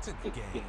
to the game.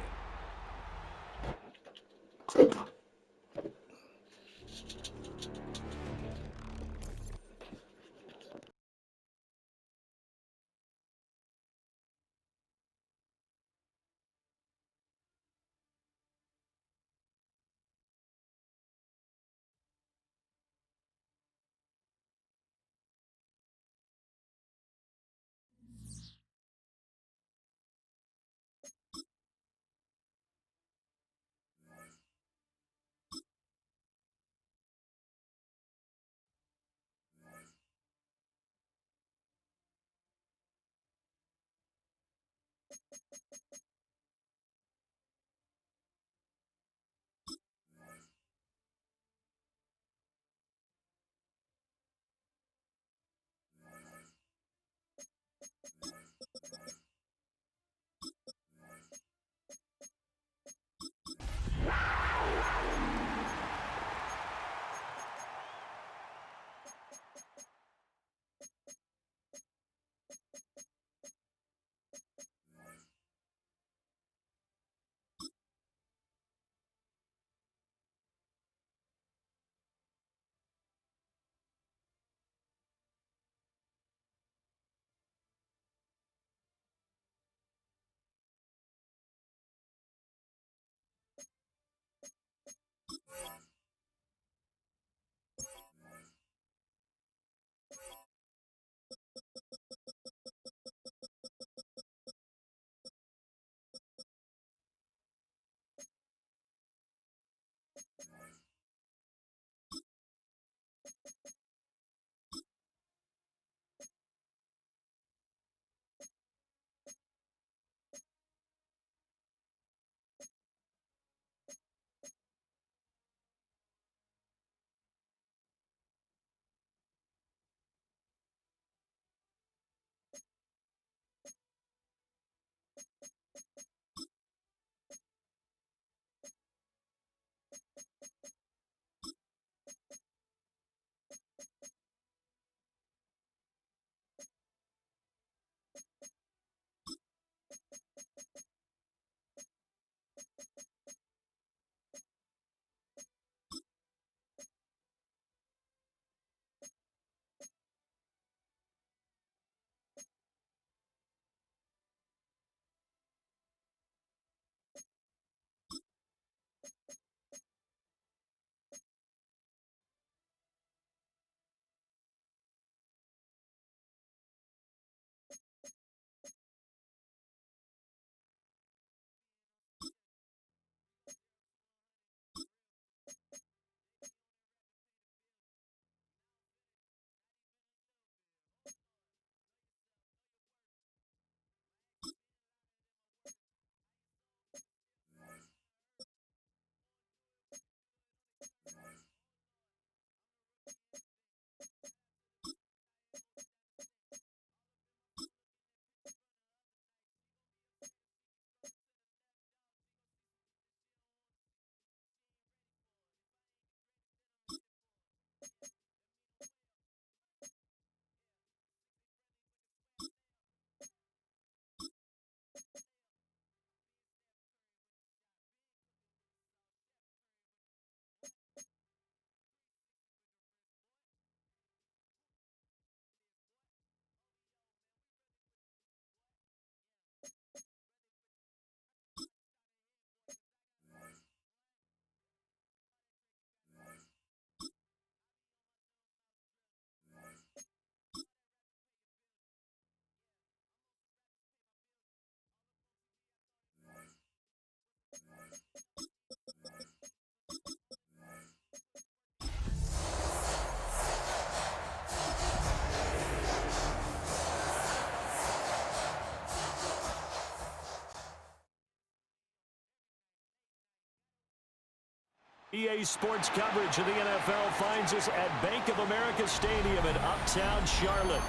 EA Sports coverage of the NFL finds us at Bank of America Stadium in Uptown Charlotte.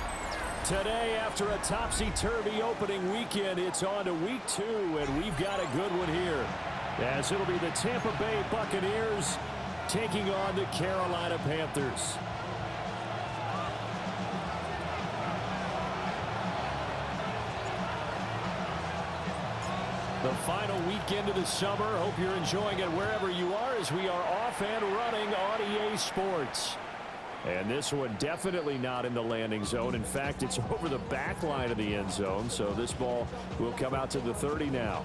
Today, after a topsy-turvy opening weekend, it's on to week 2, and we've got a good one here, as it'll be the Tampa Bay Buccaneers taking on the Carolina Panthers. The final weekend of the summer. Hope you're enjoying it wherever you are as we are off and running on EA Sports. And this one definitely not in the landing zone. In fact, it's over the back line of the end zone. So this ball will come out to the 30 now.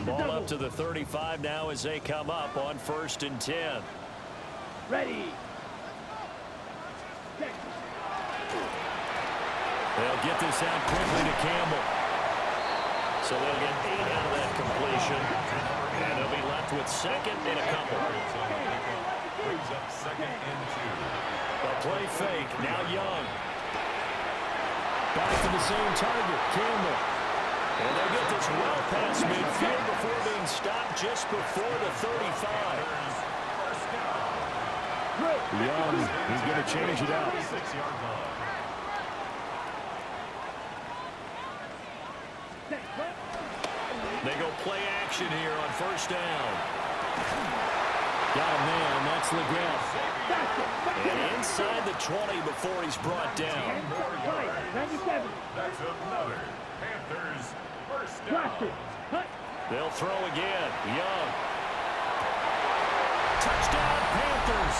Ball up to the 35 now as they come up on 1st and 10. Ready. They'll get this out quickly to Campbell. So they'll get 8 out of that completion. And they'll be left with 2nd and a couple. Brings up 2nd and 2. A play fake. Now Young. Back to the same target. Campbell. And they'll get this well past midfield before being stopped just before the 35. Young, he's going to change it out. 6-yard line. They go play action here on 1st down. Got a man, that's Leggett. And inside the 20 before he's brought down. 97. That's another Panthers first down. They'll throw again. Young. Touchdown, Panthers.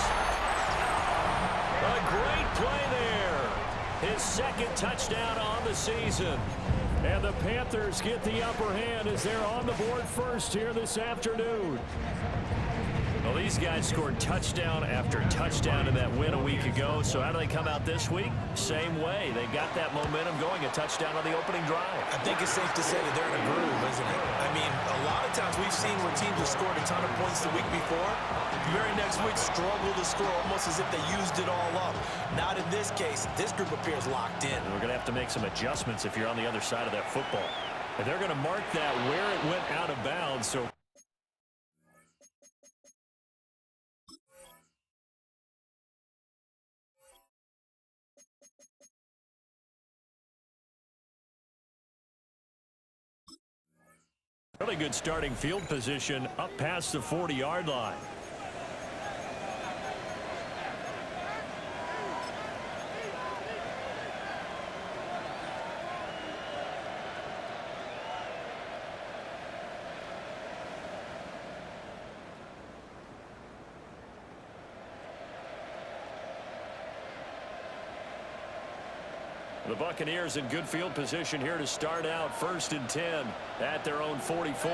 A great play there. His 2nd touchdown on the season. And the Panthers get the upper hand as they're on the board first here this afternoon. Well, these guys scored touchdown after touchdown in that win a week ago. So how do they come out this week? Same way. They got that momentum going, a touchdown on the opening drive. I think it's safe to say that they're in a groove, isn't it? I mean, a lot of times we've seen where teams have scored a ton of points the week before. The very next week struggle to score almost as if they used it all up. Not in this case. This group appears locked in. And we're going to have to make some adjustments if you're on the other side of that football. And they're going to mark that where it went out of bounds. So really good starting field position up past the 40-yard line. The Buccaneers in good field position here to start out 1st and 10 at their own 44.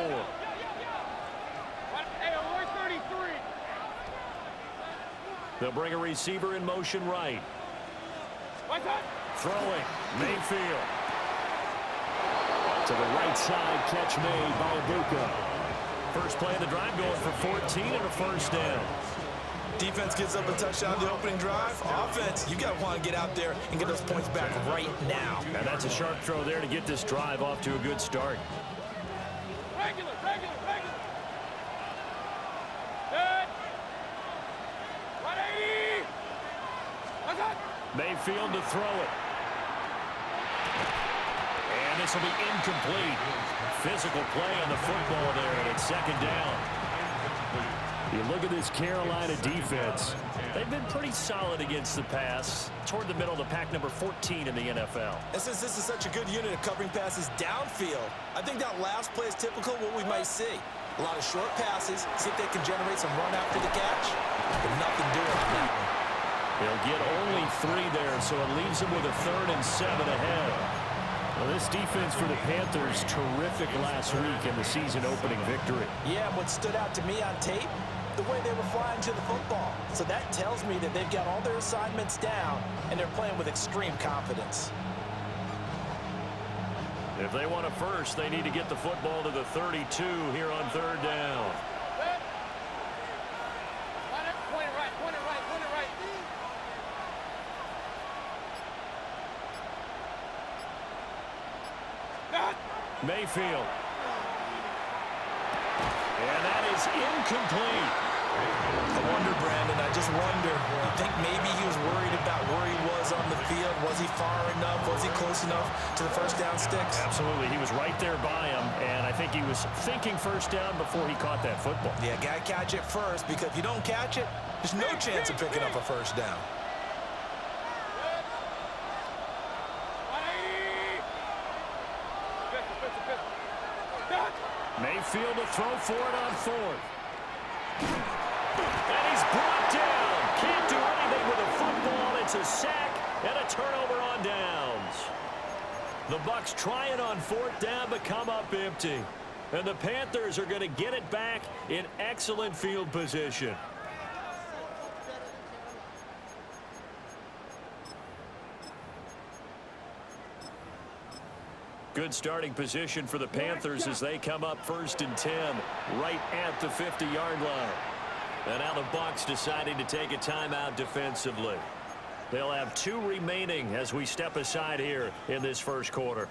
They'll bring a receiver in motion right. Throwing. Mayfield. To the right side, catch made by Ibuka. First play of the drive going for 14 and a 1st down. Defense gives up a touchdown the opening drive. Offense, you got to want to get out there and get those points back right now. And that's a sharp throw there to get this drive off to a good start. Regular. Good. 180. Mayfield to throw it. And this will be incomplete. Physical play on the football there, and it's 2nd down. You look at this Carolina defense. They've been pretty solid against the pass toward the middle of the pack, number 14 in the NFL. And since this is such a good unit of covering passes downfield, I think that last play is typical of what we might see. A lot of short passes, see if they can generate some run after the catch, but nothing doing on that one. They'll get only 3 there, so it leaves them with a 3rd and 7 ahead. Well, this defense for the Panthers, terrific last week in the season-opening victory. Yeah, what stood out to me on tape, the way they were flying to the football. So that tells me that they've got all their assignments down, and they're playing with extreme confidence. If they want a first, they need to get the football to the 32 here on 3rd down. Point it right. Mayfield. And that is incomplete. I wonder, Brandon, I just wonder, you think maybe he was worried about where he was on the field? Was he far enough? Was he close enough to the first down sticks? Absolutely. He was right there by him, and I think he was thinking first down before he caught that football. Yeah, got to catch it first, because if you don't catch it, there's no chance of picking up a first down. Mayfield to throw for it on fourth. And he's brought down. Can't do anything with a football. It's a sack and a turnover on downs. The Bucs trying on fourth down but come up empty. And the Panthers are going to get it back in excellent field position. Good starting position for the Panthers as they come up 1st and 10 right at the 50-yard line. And now the Bucs deciding to take a timeout defensively. They'll have 2 remaining as we step aside here in this first quarter.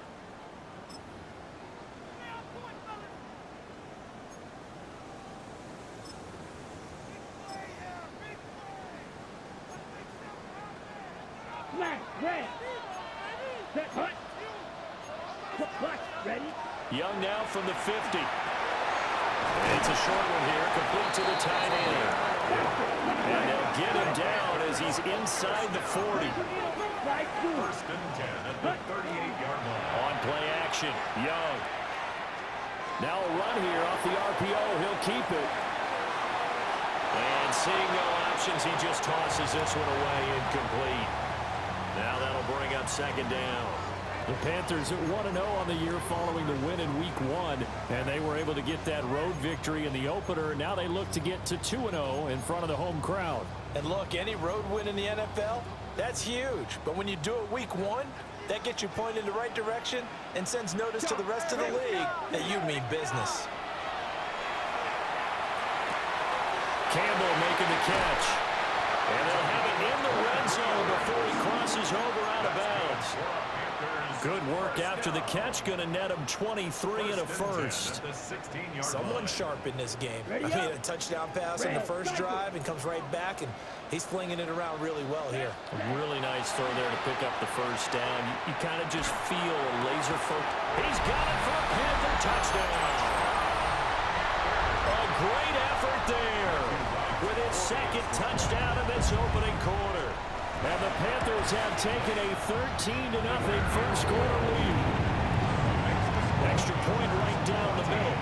Young now from the 50. And it's a short one here, complete to the tight end. And they'll get him down as he's inside the 40. 1st and 10 at the 38-yard line. On play action, Young. Now a run here off the RPO. He'll keep it. And seeing no options, he just tosses this one away incomplete. Now that'll bring up 2nd down. The Panthers 1-0 on the year following the win in Week 1, and they were able to get that road victory in the opener. Now they look to get to 2-0 in front of the home crowd. And look, any road win in the NFL, that's huge. But when you do it Week 1, that gets you pointed in the right direction and sends notice to the rest of the league that you mean business. Campbell making the catch. And they'll have it in the red zone before he crosses over out of bounds. Good work after the catch. Going to net him 23 and a first. Someone sharp in this game. I mean, a touchdown pass on the first drive and comes right back, and he's flinging it around really well here. A really nice throw there to pick up the first down. You kind of just feel a laser focus. He's got it for a Panther touchdown. A great effort there with his 2nd touchdown in this opening quarter. And the Panthers have taken a 13-0 first quarter lead. Extra point right down the middle.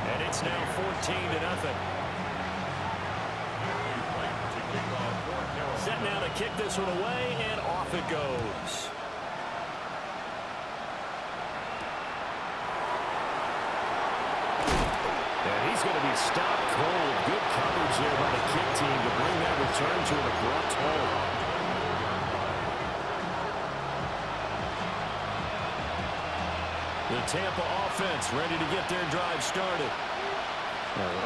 And it's now 14-0. Set now to kick this one away, and off it goes. And he's going to be stopped cold. Good coverage there by the kick team to bring that return to an abrupt halt. The Tampa offense ready to get their drive started.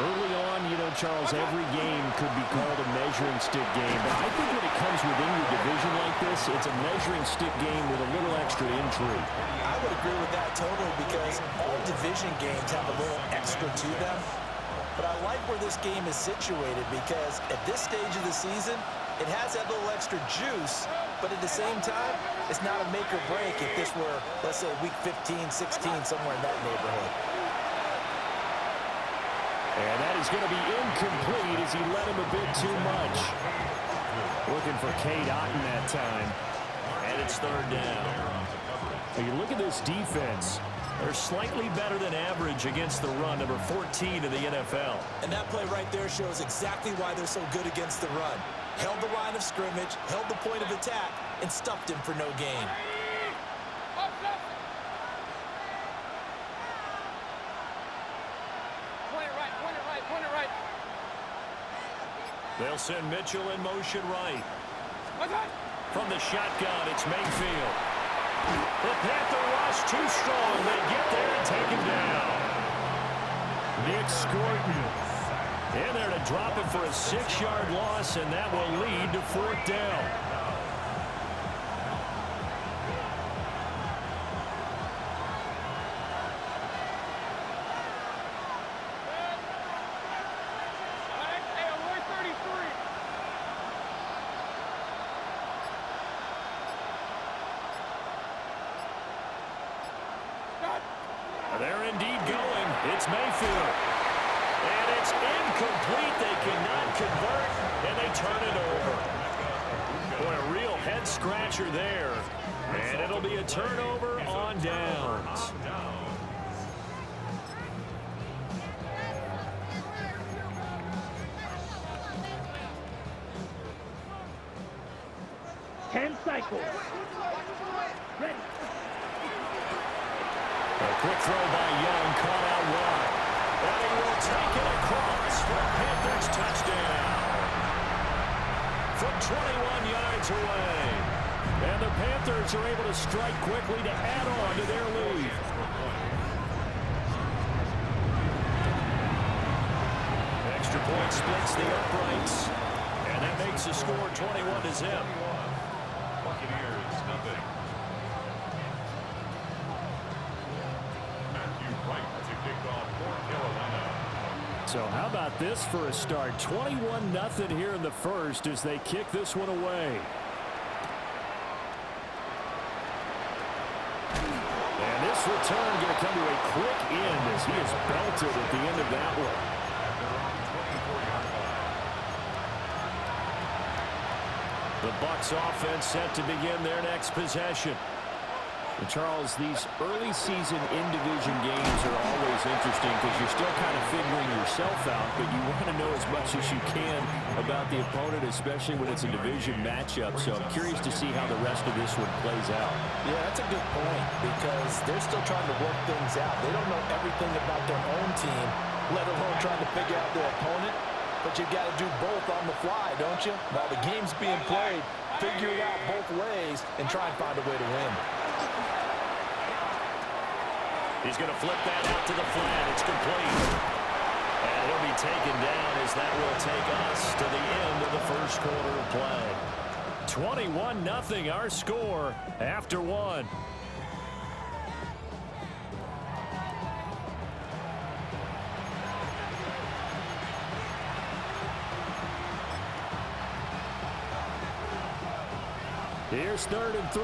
Early on, you know, Charles, every game could be called a measuring stick game. But I think when it comes within your division like this, it's a measuring stick game with a little extra intrigue. I would agree with that totally, because all division games have a little extra to them. But I like where this game is situated, because at this stage of the season, it has that little extra juice, but at the same time, it's not a make or break if this were, let's say, week 15, 16, somewhere in that neighborhood. And that is going to be incomplete as he led him a bit too much. Looking for Cade Otton that time. And it's 3rd down. When you look at this defense, they're slightly better than average against the run, number 14 in the NFL. And that play right there shows exactly why they're so good against the run. Held the line of scrimmage, held the point of attack, and stuffed him for no gain. Point it right. They'll send Mitchell in motion right. From the shotgun, it's Mayfield. The Panther rush too strong. They get there and take him down. Nick Scorpion in there to drop him for a 6-yard loss, and that will lead to 4th down. It's Mayfield. And it's incomplete. They cannot convert, and they turn it over. Boy, a real head-scratcher there. And it'll be a turnover on downs. Cycle. Ready. A quick throw by Young, caught out wide. And he will take it across for a Panthers touchdown. From 21 yards away. And the Panthers are able to strike quickly to add on to their lead. Extra point splits the uprights. And that makes the score 21-0. Buccaneers, nothing. Matthew Wright to kick off for Carolina. So how about this for a start? 21-0 here in the first as they kick this one away. And this return going to come to a quick end as he is belted at the end of that one. The Bucs offense set to begin their next possession. And Charles, these early season in-division games are always interesting because you're still kind of figuring yourself out, but you want to know as much as you can about the opponent, especially when it's a division matchup. So I'm curious to see how the rest of this one plays out. Yeah, that's a good point because they're still trying to work things out. They don't know everything about their own team, let alone trying to figure out their opponent. But you've got to do both on the fly, don't you? While the game's being played, figure it out both ways and try and find a way to win. He's going to flip that out to the flat. It's complete. And it'll be taken down as that will take us to the end of the first quarter of play. 21-0 our score after one. Here's 3rd and 3.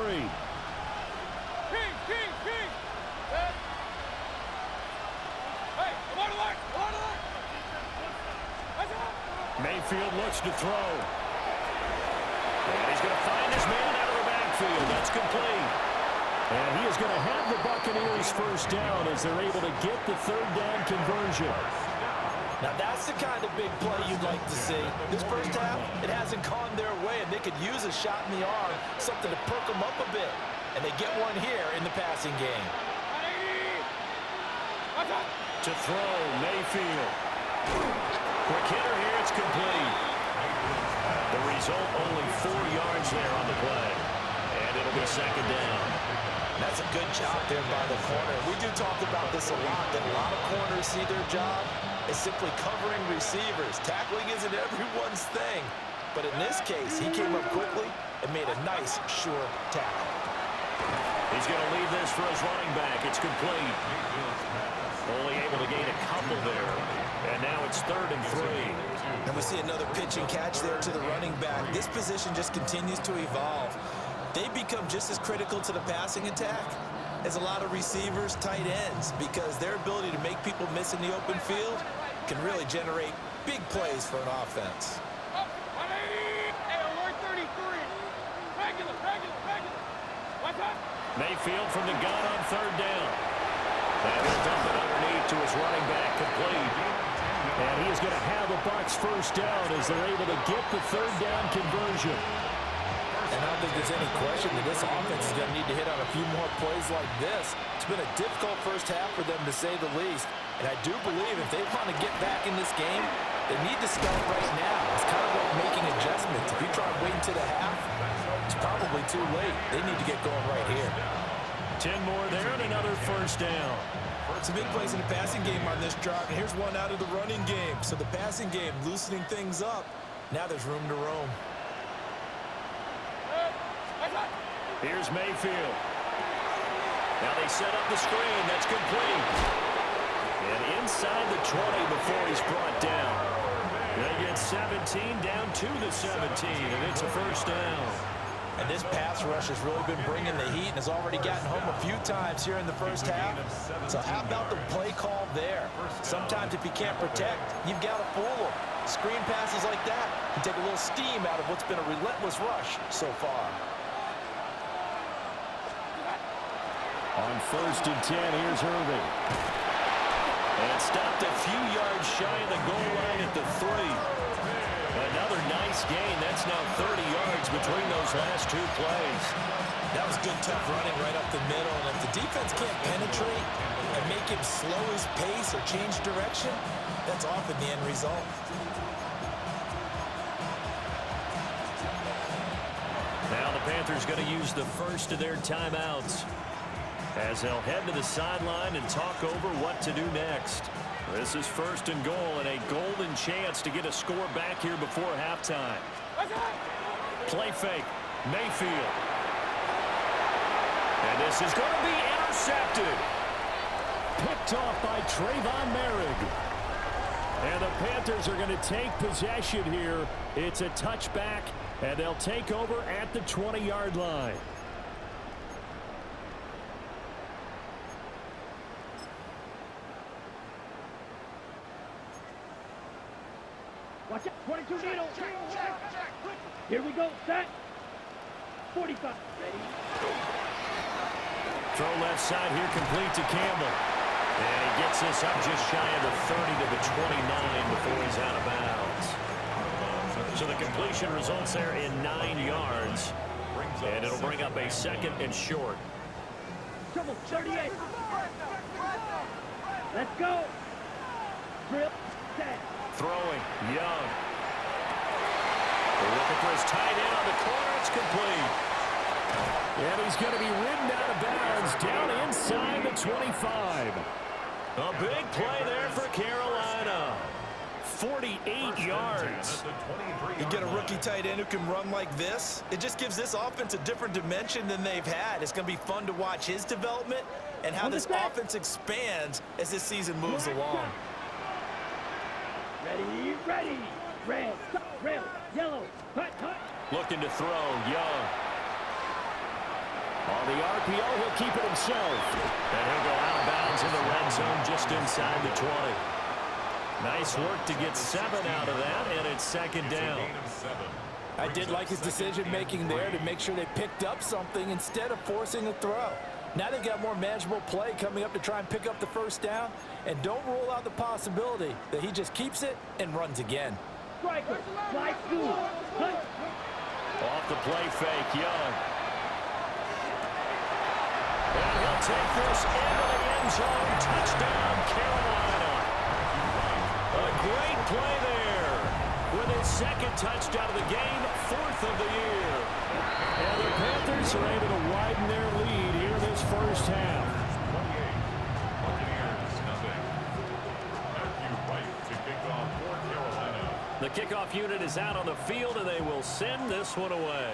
Mayfield looks to throw. And he's going to find his man out of the backfield. That's complete. And he is going to have the Buccaneers first down as they're able to get the 3rd down conversion. Now that's the kind of big play you'd like to see. This first half, it hasn't gone their way, and they could use a shot in the arm, something to perk them up a bit. And they get one here in the passing game. To throw, Mayfield. Quick hitter here, it's complete. The result, only 4 yards there on the play. And it'll be 2nd down. That's a good job there by the corner. We do talk about this a lot, that a lot of corners see their job is simply covering receivers. Tackling isn't everyone's thing. But in this case, he came up quickly and made a nice, sure tackle. He's going to leave this for his running back. It's complete. Only able to gain a couple there. And now it's 3rd and 3. And we see another pitch and catch there to the running back. This position just continues to evolve. They become just as critical to the passing attack as a lot of receivers, tight ends, because their ability to make people miss in the open field can really generate big plays for an offense. Mayfield from the gun on 3rd down. And he'll dump it underneath to his running back, complete. And he is going to have a Bucs first down as they're able to get the 3rd down conversion. And I don't think there's any question that this offense is going to need to hit on a few more plays like this. It's been a difficult first half for them, to say the least. And I do believe if they want to get back in this game, they need to start right now. It's kind of like making adjustments. If you try waiting to the half, it's probably too late. They need to get going right here. 10 more there and another first down. Some big plays in the passing game on this drive, and here's one out of the running game. So the passing game loosening things up. Now there's room to roam. Here's Mayfield. Now they set up the screen. That's complete. And inside the 20 before he's brought down. They get 17 down to the 17, and it's a first down. And this pass rush has really been bringing the heat and has already gotten home a few times here in the first half. So how about the play call there? Sometimes if you can't protect, you've got to fool them. Screen passes like that can take a little steam out of what's been a relentless rush so far. On 1st and 10, here's Irving. And stopped a few yards shy of the goal line at the 3. Another nice gain. That's now 30 yards between those last 2 plays. That was good, tough running right up the middle. And if the defense can't penetrate and make him slow his pace or change direction, that's often the end result. Now the Panthers going to use the first of their timeouts as they'll head to the sideline and talk over what to do next. This is 1st and goal and a golden chance to get a score back here before halftime. Play fake. Mayfield. And this is going to be intercepted. Picked off by Trayvon Merrick. And the Panthers are going to take possession here. It's a touchback, and they'll take over at the 20-yard line. Watch out, 22 needle. Here we go, set. 45. Ready. Throw left side here, complete to Campbell. And he gets this up just shy of the 30 to the 29 before he's out of bounds. So the completion results there in 9 yards. And it'll bring up a 2nd and short. Trouble, 38. Let's go. Drill, set. Throwing, Young. They're looking for his tight end on the corner. It's complete. And he's going to be ridden out of bounds down inside the 25. A big play there for Carolina. 48 yards. You get a rookie tight end who can run like this. It just gives this offense a different dimension than they've had. It's going to be fun to watch his development and how this offense expands as this season moves along. Ready, ready. Red, red, yellow, hut, hut. Looking to throw, Young. On the RPO, he'll keep it himself. And he'll go out of bounds in the red zone just inside the 20. Nice work to get 7 out of that, and it's 2nd down. I did like his decision-making there to make sure they picked up something instead of forcing a throw. Now they've got more manageable play coming up to try and pick up the 1st down, and don't rule out the possibility that he just keeps it and runs again. Striker, slide through. Hunt. Off the play fake, Young. And he'll take this into the end zone. Touchdown, Carolina. A great play there. With his 2nd touchdown of the game, 4th of the year. And the Panthers are able to widen their lead here this first half. The kickoff unit is out on the field, and they will send this one away.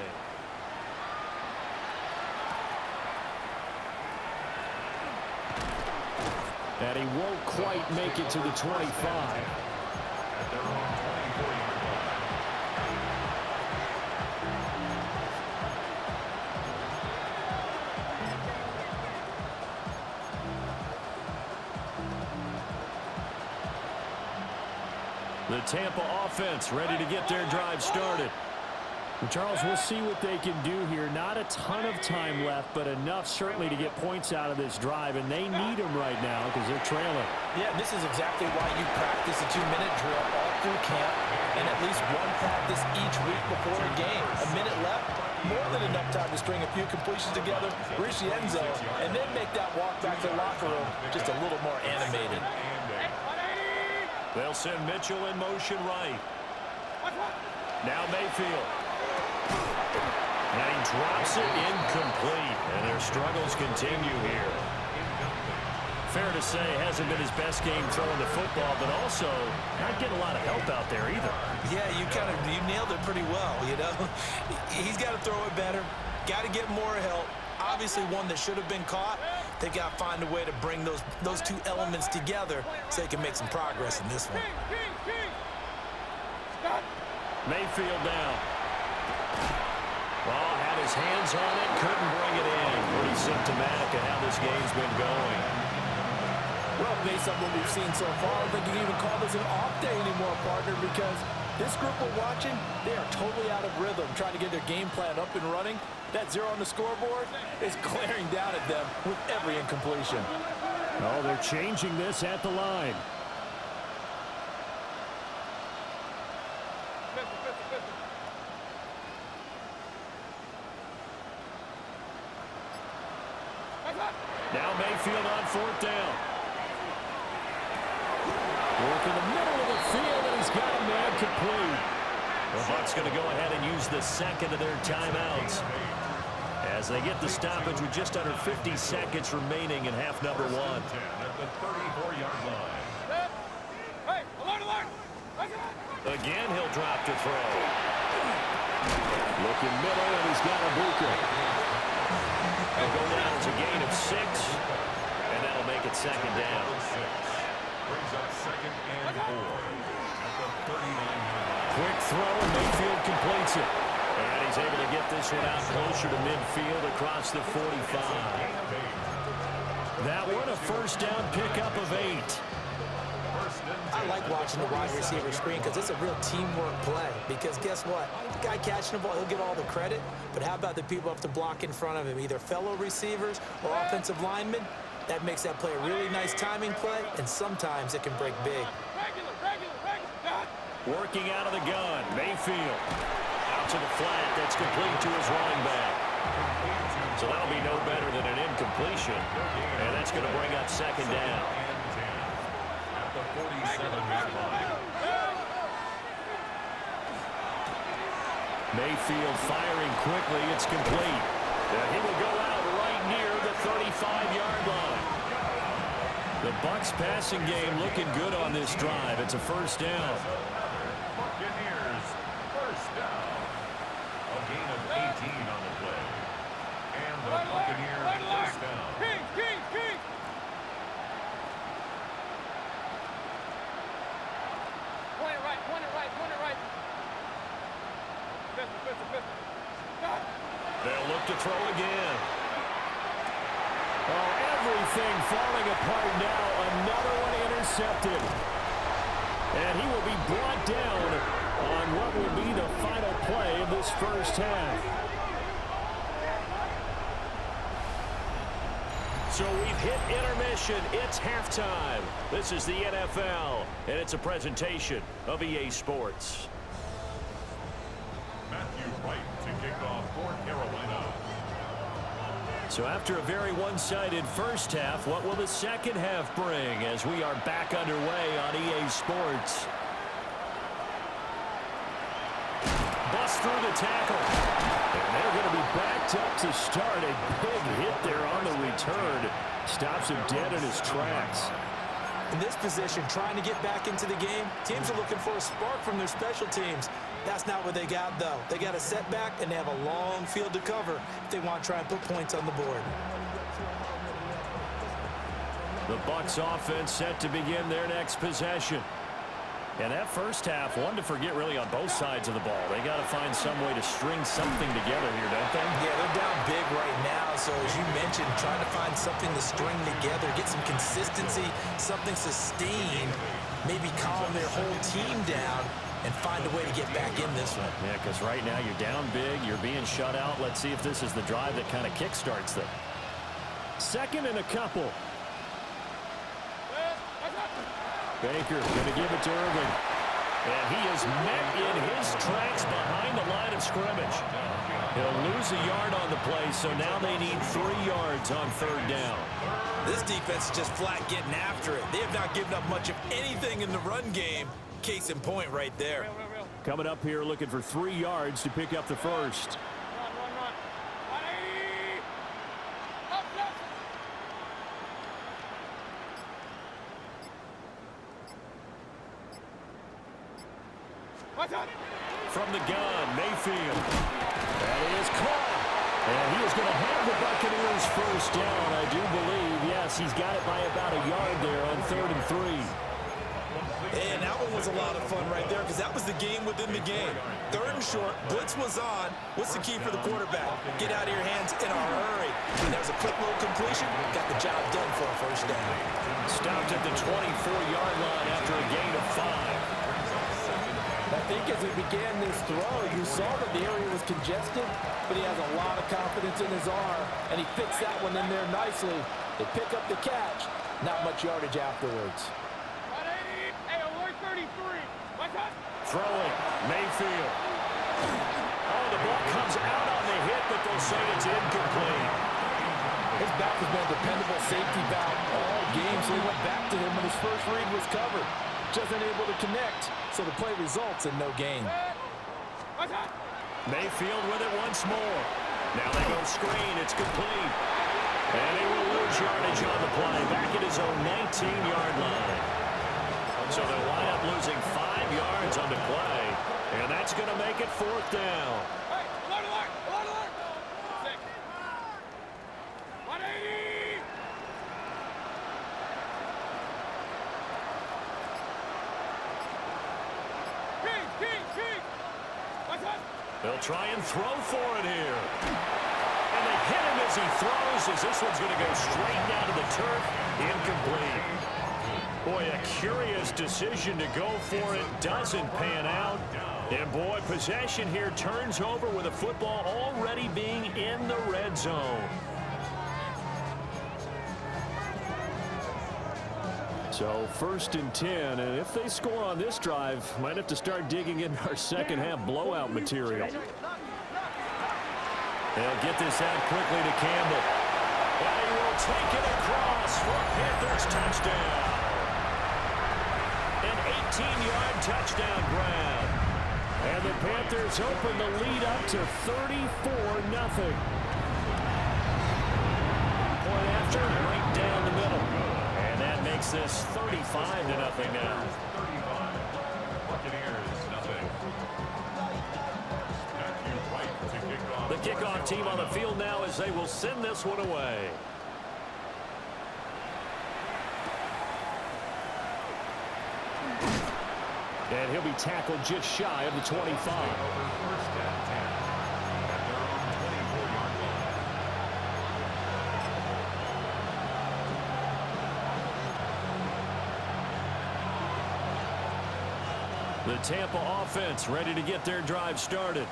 And he won't quite make it to the 25. The Tampa offense ready to get their drive started. And Charles, we'll see what they can do here. Not a ton of time left, but enough certainly to get points out of this drive, and they need them right now because they're trailing. Yeah, this is exactly why you practice a 2-minute drill all through camp and at least one practice each week before a game. A minute left, more than enough time to string a few completions together, reach the end zone, and then make that walk back to the locker room just a little more animated. They'll send Mitchell in motion right. Now Mayfield. And he drops it incomplete. And their struggles continue here. Fair to say, hasn't been his best game throwing the football, but also not getting a lot of help out there either. Yeah, you nailed it pretty well, you know. He's got to throw it better. Got to get more help. Obviously one that should have been caught. They got to find a way to bring those 2 elements together so they can make some progress in this one. Mayfield down. Oh, had his hands on it, couldn't bring it in. Pretty symptomatic of how this game's been going. Well, based on what we've seen so far, I don't think you can even call this an off day anymore, partner, because this group we're watching, they are totally out of rhythm, trying to get their game plan up and running. That 0 on the scoreboard is glaring down at them with every incompletion. Oh, they're changing this at the line. Now Mayfield on 4th down. Work in the middle of the field, and he's got a man complete. The Bucs going to go ahead and use the second of their timeouts as they get the stoppage with just under 50 seconds remaining in half number 1. At the 34-yard line. Hey, alert! Again, he'll drop to throw. Looking middle, and he's got a Buka. They'll go down to a gain of 6, and that'll make it 2nd down. Brings up 2nd and 4 at the 39-yard line. Quick throw, and Mayfield completes it. And he's able to get this one out closer to midfield across the 45. That one a 1st down pickup of 8. I like watching the wide receiver screen because it's a real teamwork play. Because guess what? The guy catching the ball, he'll get all the credit. But how about the people have to block in front of him, either fellow receivers or offensive linemen? That makes that play a really nice timing play, and sometimes it can break big. Working out of the gun, Mayfield. Out to the flat, that's complete to his running back. So that'll be no better than an incompletion. And that's going to bring up 2nd down. At the 47-yard line. Mayfield firing quickly, it's complete. And he will go out right near the 35-yard line. The Bucs passing game looking good on this drive. It's a 1st down. Buccaneers, 1st down. A gain of 18 on the play. And the Buccaneers 1st down. King! Point it right. They'll look to throw again. Oh, everything falling apart now. Another one intercepted. And he will be brought down on what will be the final play of this 1st half. So we've hit intermission. It's halftime. This is the NFL, and it's a presentation of EA Sports. Matthew Wright to kick off for Carolina. So after a very one-sided 1st half, what will the 2nd half bring as we are back underway on EA Sports? Bust through the tackle. And they're going to be backed up to start. A big hit there on the return. Stops him dead in his tracks. In this position, trying to get back into the game, teams are looking for a spark from their special teams. That's not what they got, though. They got a setback, and they have a long field to cover if they want to try and put points on the board. The Bucs offense set to begin their next possession. And that 1st half, one to forget really on both sides of the ball. They got to find some way to string something together here, don't they? Yeah, they're down big right now. So as you mentioned, trying to find something to string together, get some consistency, something sustained, maybe calm their whole team down and find a way to get back in this one. Yeah, because right now you're down big, you're being shut out. Let's see if this is the drive that kind of kickstarts them. 2nd and a couple. Baker going to give it to Irving. And he is met in his tracks behind the line of scrimmage. He'll lose a yard on the play, so now they need 3 yards on 3rd down. This defense is just flat getting after it. They have not given up much of anything in the run game. Case in point right there. Coming up here looking for 3 yards to pick up the 1st. Run. From the gun, Mayfield. That is caught. And he is going to have the Buccaneers 1st down, I do believe. Yes, he's got it by about a yard there on 3rd and 3. And that one was a lot of fun right there because that was the game within the game. 3rd and short, blitz was on. What's the key for the quarterback? Get out of your hands in a hurry. And there's a quick little completion. Got the job done for a first down. Stopped at the 24-yard line after a gain of 5. I think as he began this throw, you saw that the area was congested, but he has a lot of confidence in his arm, and he fits that one in there nicely. They pick up the catch, not much yardage afterwards. Throwing, Mayfield. Oh, the ball comes out on the hit, but they'll say it's incomplete. His back has been a dependable safety valve all game, so he went back to him when his first read was covered. Just unable to connect, so the play results in no gain. Mayfield with it once more. Now they go screen. It's complete. And he will lose yardage on the play. Back at his own 19-yard line. So they'll wind up losing 5 yards on the play. And that's going to make it 4th down. They'll try and throw for it here. And they hit him as he throws, as this one's going to go straight down to the turf. Incomplete. Boy, a curious decision to go for it. Doesn't pan out. And, boy, possession here turns over with a football already being in the red zone. So 1st and 10, and if they score on this drive, might have to start digging in our second half blowout material. They'll get this out quickly to Campbell. And he will take it across for a Panthers touchdown. An 18-yard touchdown grab. And the Panthers open the lead up to 34-0. Point after, right down the middle. And that makes this 35-0 now. The kickoff team on the field now as they will send this one away. And he'll be tackled just shy of the 25. The Tampa offense ready to get their drive started.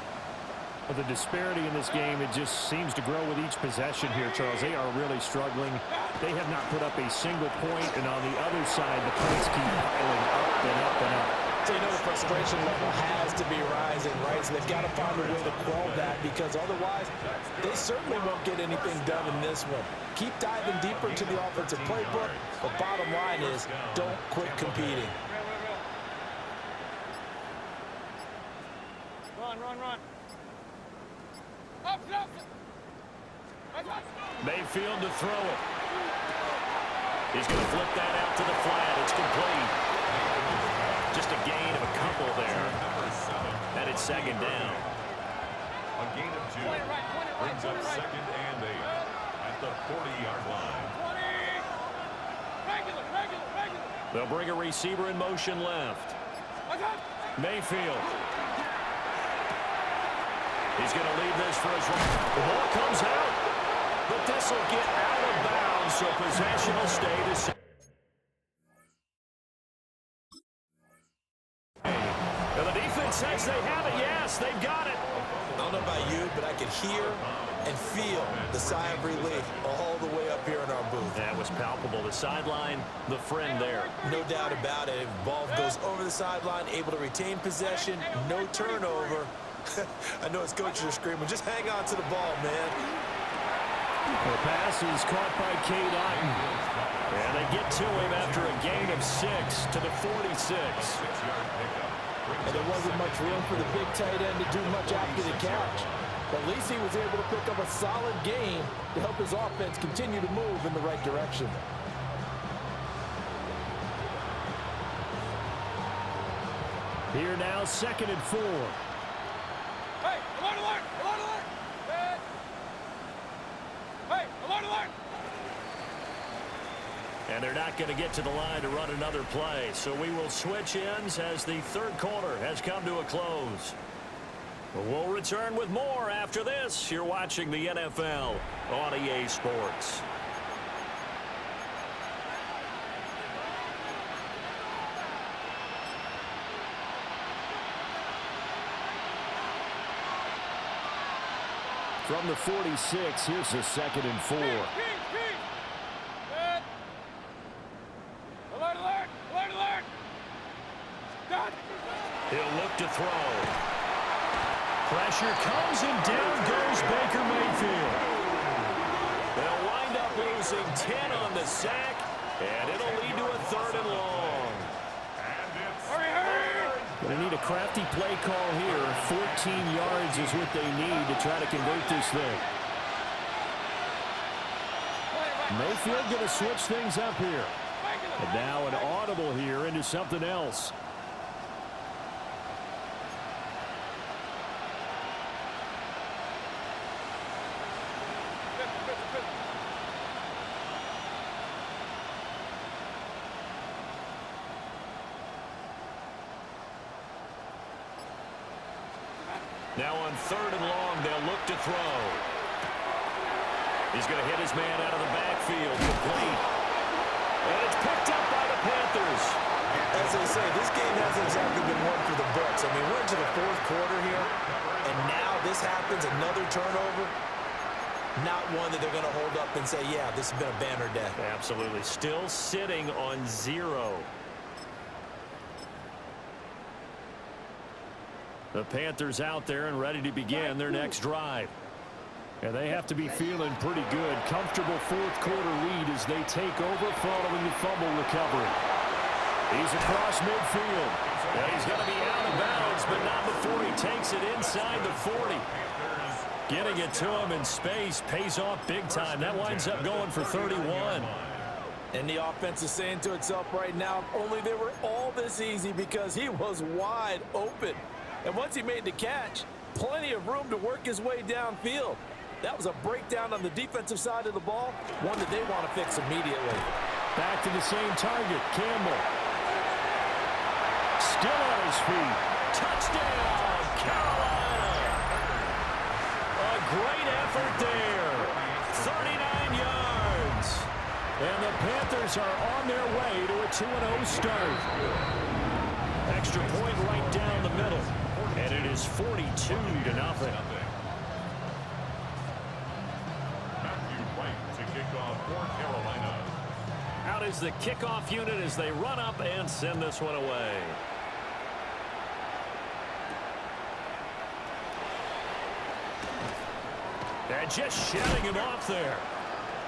Well, the disparity in this game, it just seems to grow with each possession here, Charles. They are really struggling. They have not put up a single point, and on the other side, the points keep piling up and up and up. So you know the frustration level has to be rising, right? So they've got to find a way to quell that, because otherwise they certainly won't get anything done in this one. Keep diving deeper into the offensive playbook, but bottom line is don't quit competing. Run. Mayfield to throw it. He's going to flip that out to the flat. It's complete. Just a gain of a couple there. And it's 2nd down. A gain of 2 brings up 2nd and 8 at the 40-yard line. They'll bring a receiver in motion left. Mayfield. He's going to leave this for his right. The ball comes out, but this will get out of bounds, so possession will stay the same. And the defense says they have it. Yes, they've got it. I don't know about you, but I could hear and feel the sigh of relief all the way up here in our booth. That was palpable. The sideline, the friend there. No doubt about it. Ball goes over the sideline, able to retain possession, no turnover. I know his coaches are screaming, just hang on to the ball, man. The pass is caught by Cade Otton. And they get to him after a gain of 6 to the 46. And there wasn't much room for the big tight end to do much after the catch. But at least he was able to pick up a solid gain to help his offense continue to move in the right direction. Here now, 2nd and 4. Hey, alert! Hey, alert! And they're not going to get to the line to run another play. So we will switch ends as the third quarter has come to a close. We'll return with more after this. You're watching the NFL on EA Sports. From the 46, here's the 2nd and 4. Alert, alert, alert, alert. Done. He'll look to throw. Pressure comes and down goes Baker Mayfield. They'll wind up losing 10 on the sack, and it'll lead to a 3rd and long. Hurry, hurry. Going to need a crafty play call here. 14 yards is what they need to try to convert this thing. Mayfield going to switch things up here. And now an audible here into something else. Now on 3rd and long, they'll look to throw. He's going to hit his man out of the backfield. Complete. And it's picked up by the Panthers. As they say, this game hasn't exactly been one for the books. I mean, we're into the 4th quarter here, and now this happens, another turnover. Not one that they're going to hold up and say, yeah, this has been a banner day. Absolutely. Still sitting on 0. The Panthers out there and ready to begin their next drive. And they have to be feeling pretty good. Comfortable 4th quarter lead as they take over following the fumble recovery. He's across midfield. And he's going to be out of bounds, but not before he takes it inside the 40. Getting it to him in space pays off big time. That winds up going for 31. And the offense is saying to itself right now, only they were all this easy because he was wide open. And once he made the catch, plenty of room to work his way downfield. That was a breakdown on the defensive side of the ball, one that they want to fix immediately. Back to the same target, Campbell. Still on his feet. Touchdown, Carolina. A great effort there. 39 yards. And the Panthers are on their way to a 2-0 start. Extra point right down the middle. And it is 42-0. To kick off for Carolina. Out is the kickoff unit as they run up and send this one away. And just shutting him off there.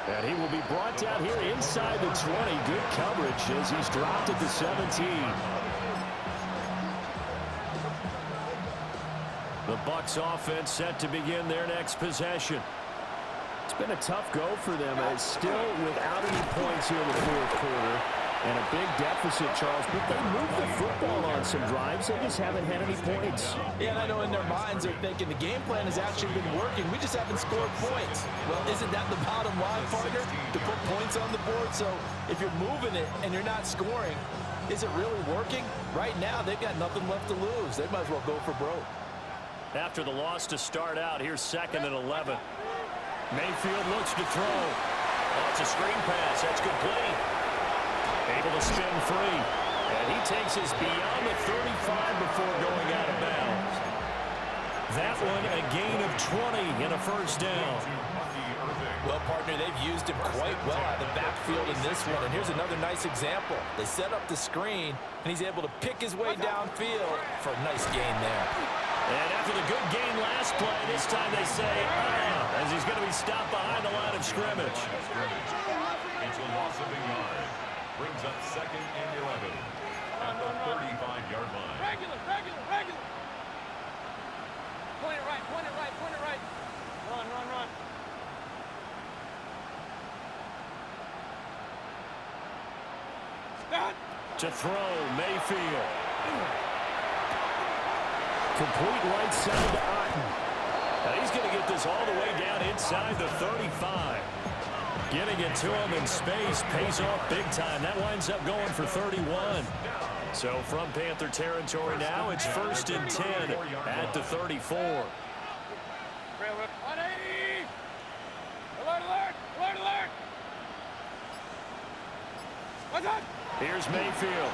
And he will be brought down here inside the 20. Good coverage as he's dropped at the 17. The Bucs offense set to begin their next possession. It's been a tough go for them as still without any points here in the 4th quarter. And a big deficit, Charles, but they moved the football on some drives. They just haven't had any points. Yeah, and I know in their minds they're thinking the game plan has actually been working. We just haven't scored points. Well, isn't that the bottom line, partner? To put points on the board? So if you're moving it and you're not scoring, is it really working? Right now, they've got nothing left to lose. They might as well go for broke. After the loss to start out, here's 2nd and 11. Mayfield looks to throw. Oh, it's a screen pass. That's complete. Able to spin free. And he takes us beyond the 35 before going out of bounds. That one a gain of 20 and a first down. Well, partner, they've used him quite well out of the backfield in this one. And here's another nice example. They set up the screen, and he's able to pick his way downfield for a nice gain there. And after the good gain last play, this time they say, as he's going to be stopped behind the line of scrimmage. It's a loss of a yard. Brings up 2nd and 11 at the 35-yard line. Regular. Point it right, point it right. Run. Stop. To throw, Mayfield. Complete right side to Otten. Now he's going to get this all the way down inside the 35. Getting it to him in space pays off big time. That winds up going for 31. So from Panther territory now, it's 1st and 10 at the 34. 180! Alert, alert! Alert, alert! What's up? Here's Mayfield.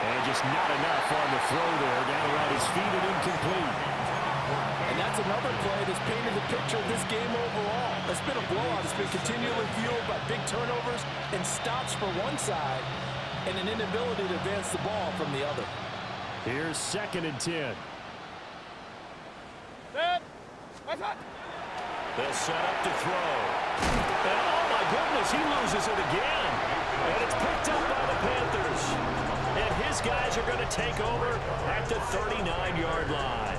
And just not enough on the throw there. Down around his feet and incomplete. And that's another play that's painted the picture of this game overall. It's been a blowout. It's been continually fueled by big turnovers and stops for one side and an inability to advance the ball from the other. Here's 2nd and 10. Set! What's up? They'll set up to throw. And oh my goodness, he loses it again. And it's picked up by the Panthers. And his guys are going to take over at the 39-yard line.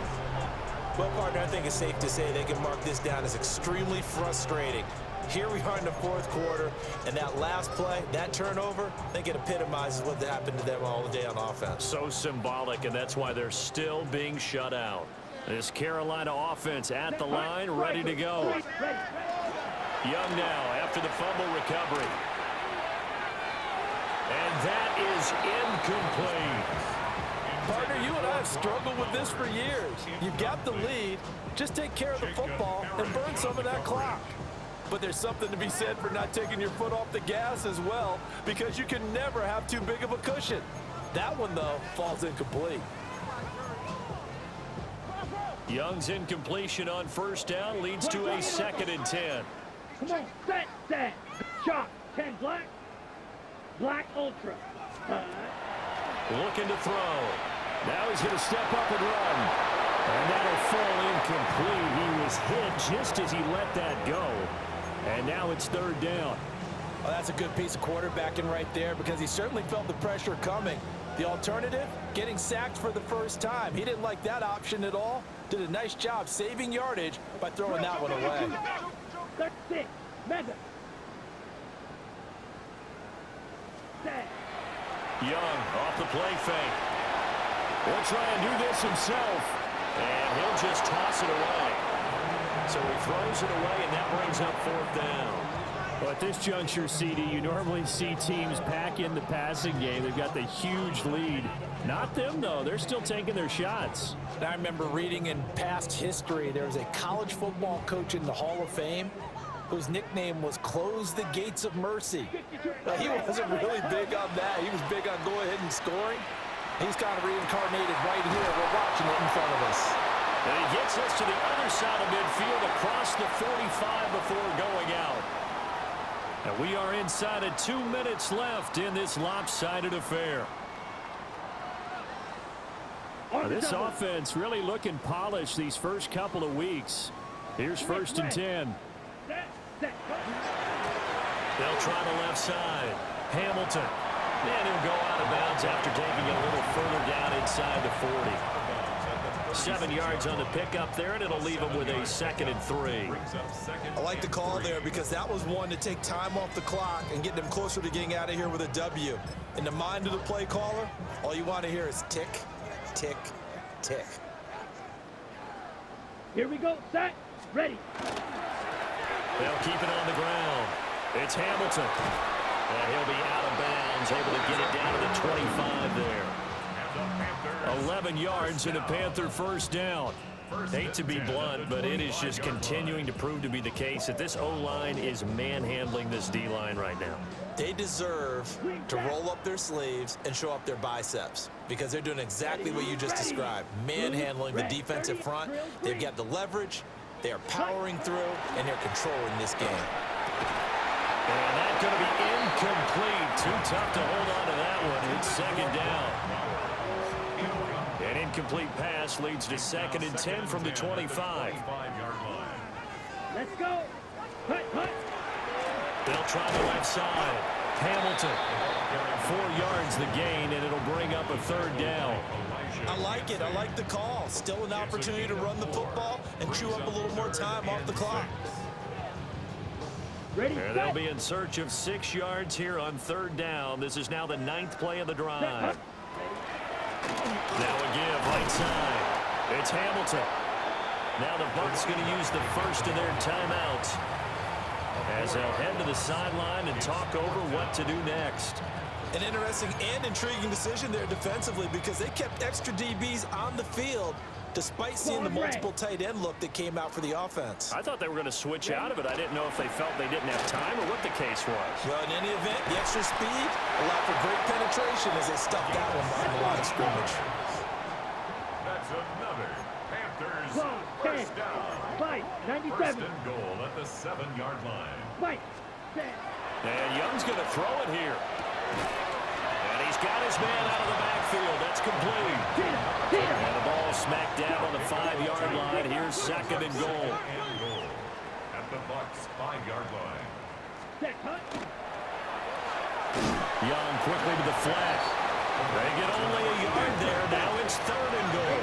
Well, partner, I think it's safe to say they can mark this down as extremely frustrating. Here we are in the 4th quarter, and that last play, that turnover, I think it epitomizes what happened to them all day on offense. So symbolic, and that's why they're still being shut out. This Carolina offense at the line, ready to go. Young now after the fumble recovery. And that is incomplete. Partner, you and I have struggled with this for years. You've got the lead. Just take care of the football and burn some of that clock. But there's something to be said for not taking your foot off the gas as well, because you can never have too big of a cushion. That one, though, falls incomplete. Young's incompletion on 1st down leads to a 2nd and 10. Come on, set. Shot. 10 black. Black ultra. Looking to throw. Now he's going to step up and run. And that'll fall incomplete. He was hit just as he let that go. And now it's 3rd down. Well, that's a good piece of quarterbacking right there, because he certainly felt the pressure coming. The alternative, getting sacked for the first time. He didn't like that option at all. Did a nice job saving yardage by throwing that one away. 36. Mega. Set. Young off the play fake. Will try and do this himself. And he'll just toss it away. So he throws it away, and that brings up 4th down. Well, at this juncture, CD, you normally see teams pack in the passing game. They've got the huge lead. Not them, though. They're still taking their shots. I remember reading in past history, there was a college football coach in the Hall of Fame whose nickname was Close the Gates of Mercy. Now, he wasn't really big on that. He was big on go ahead and scoring. He's kind of reincarnated right here. We're watching it in front of us. And he gets us to the other side of midfield across the 45 before going out. And we are inside of 2 minutes left in this lopsided affair. This offense really looking polished these first couple of weeks. Here's 1st and 10. They'll try the left side. Hamilton. And he'll go out of bounds after taking it a little further down inside the 40. 7 yards on the pickup there, and it'll leave him with a 2nd and 3. I like the call there, because that was one to take time off the clock and get them closer to getting out of here with a W. In the mind of the play caller, all you want to hear is tick, tick, tick. Here we go. Set. Ready. They'll keep it on the ground. It's Hamilton. And he'll be out of bounds, able to get it down to the 25 there. 11 yards and a Panther 1st down. Hate to be blunt, but it is just continuing to prove to be the case that this O-line is manhandling this D-line right now. They deserve to roll up their sleeves and show up their biceps, because they're doing exactly what you just described, manhandling the defensive front. They've got the leverage, they are powering through, and they're controlling this game. And that's going to be incomplete. Too tough to hold on to that one. It's 2nd down. An incomplete pass leads to 2nd and 10 from the 25. Let's go. Hut. They'll try the left side. Hamilton. 4 yards the gain, and it'll bring up a 3rd down. I like it. I like the call. Still an opportunity to run the football and chew up a little more time off the clock. Ready, and they'll be in search of 6 yards here on 3rd down. This is now the 9th play of the drive. Now a give right side. It's Hamilton. Now the Bucs going to use the first of their timeouts. as they'll head to the sideline and talk over what to do next. An interesting and intriguing decision there defensively because they kept extra DBs on the field despite seeing the multiple tight end look that came out for the offense. I thought they were going to switch out of it. I didn't know if they felt they didn't have time or what the case was. Well, in any event, the extra speed allowed for great penetration as they stuffed that one behind the line of scrimmage. That's another Panthers first down. Fight, 97. First and goal at the 7-yard line. Fight, set. And Young's going to throw it here. And he's got his man out of the backfield. That's complete. And the ball smacked down on the 5-yard line. Here's second and goal. At the Bucs 5-yard line. Set, cut. Young quickly to the flat. They get only a yard there. Now it's third and goal.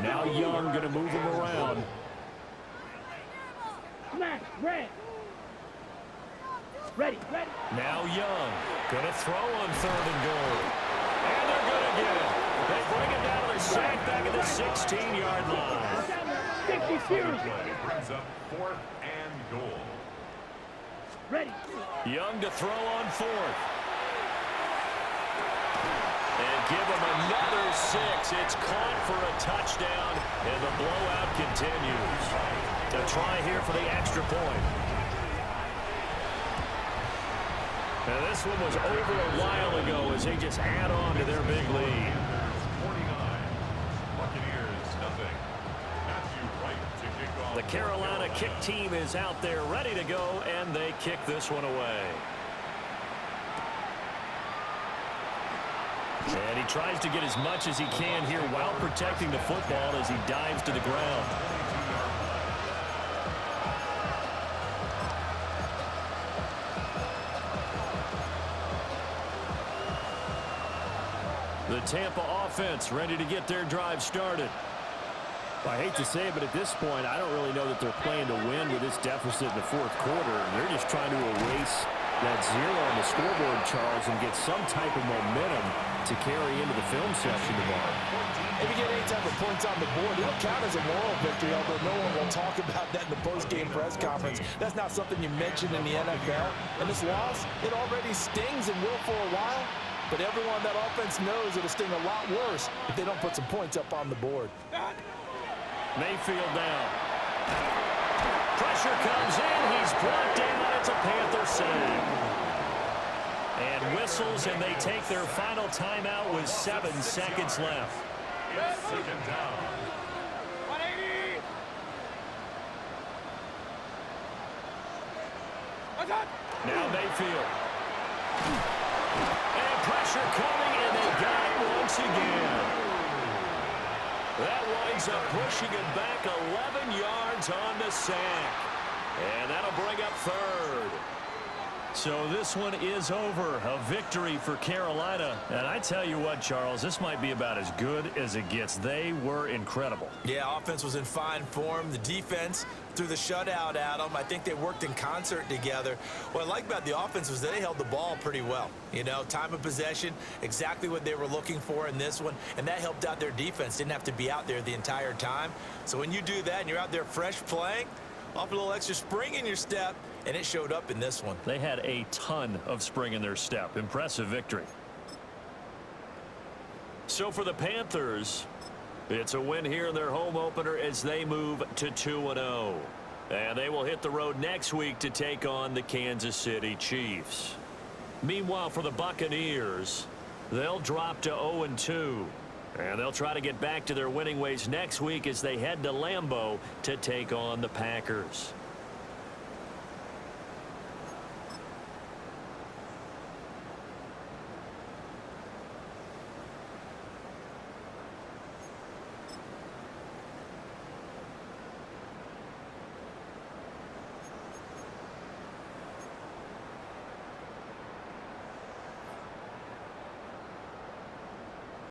Now Young going to move him around. Smash, red. Ready. Now Young going to throw on third and goal. And they're going to get it. They bring it down to the sack back at the 16-yard line. 60 series. Brings up 4th and goal. Ready. Young to throw on 4th. And give him another 6. It's caught for a touchdown, and the blowout continues. To try here for the extra point. Now this one was over a while ago as they just add on to their big lead. 49. Buccaneers, nothing. Matthew Wright to kick off. The Carolina kick team is out there ready to go, and they kick this one away. And he tries to get as much as he can here while protecting the football as he dives to the ground. The Tampa offense ready to get their drive started. I hate to say it, but at this point, I don't really know that they're playing to win with this deficit in the fourth quarter. They're just trying to erase that 0 on the scoreboard, Charles, and get some type of momentum to carry into the film session tomorrow. If you get any type of points on the board, it'll count as a moral victory, although no one will talk about that in the post-game press conference. That's not something you mention in the NFL. And this loss, it already stings and will for a while. But everyone on that offense knows it'll sting a lot worse if they don't put some points up on the board. Mayfield down. Pressure comes in. He's brought down. It's a Panther sack. And whistles, and they take their final timeout with 7 seconds left. It's second down. 180. Now Mayfield. And pressure coming, and they got it once again. That winds up pushing it back 11 yards on the sack. And that'll bring up third. So this one is over. A victory for Carolina. And I tell you what, Charles, this might be about as good as it gets. They were incredible. Yeah, offense was in fine form. The defense threw the shutout at them. I think they worked in concert together. What I like about the offense was they held the ball pretty well. You know, time of possession, exactly what they were looking for in this one. And that helped out their defense. Didn't have to be out there the entire time. So when you do that and you're out there fresh playing, off a little extra spring in your step, and it showed up in this one. They had a ton of spring in their step. Impressive victory. So for the Panthers, it's a win here in their home opener as they move to 2-0. And they will hit the road next week to take on the Kansas City Chiefs. Meanwhile, for the Buccaneers, they'll drop to 0-2. And they'll try to get back to their winning ways next week as they head to Lambeau to take on the Packers.